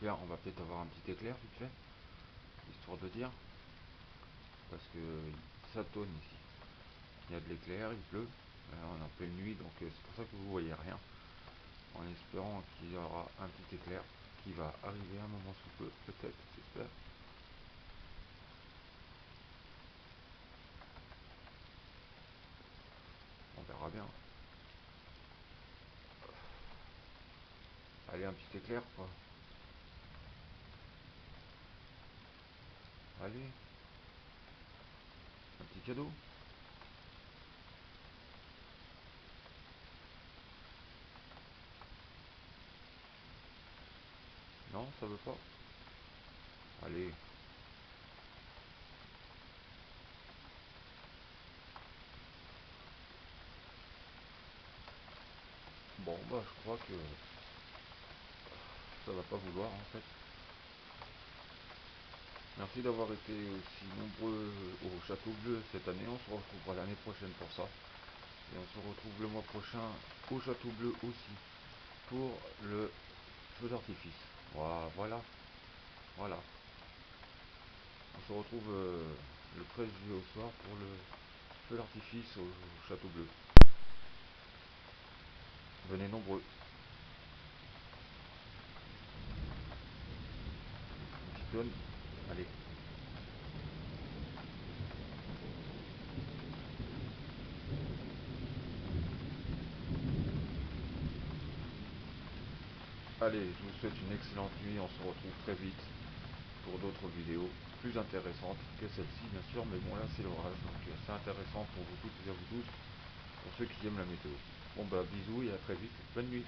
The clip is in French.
Là, on va peut-être avoir un petit éclair vite fait, histoire de dire, parce que ça tonne ici. Il y a de l'éclair, il pleut. Là, on est en pleine nuit, donc c'est pour ça que vous voyez rien. En espérant qu'il y aura un petit éclair qui va arriver un moment sous peu, peut-être, j'espère. On verra bien. Allez, un petit éclair, quoi. Allez, un petit cadeau. Non, ça veut pas. Allez. Bon, bah, je crois que ça va pas vouloir, en fait. Merci d'avoir été aussi nombreux au Château Bleu cette année. On se retrouvera l'année prochaine pour ça. Et on se retrouve le mois prochain au Château Bleu aussi pour le feu d'artifice. Voilà, voilà. On se retrouve le 13 juillet au soir pour le feu d'artifice au Château Bleu. Venez nombreux. Une petite tonne. Allez. Allez, je vous souhaite une excellente nuit. On se retrouve très vite pour d'autres vidéos plus intéressantes que celle-ci, bien sûr. Mais bon, là, c'est l'orage. Donc, c'est intéressant pour vous toutes et à vous tous, pour ceux qui aiment la météo. Bon, bah, bisous et à très vite. Bonne nuit.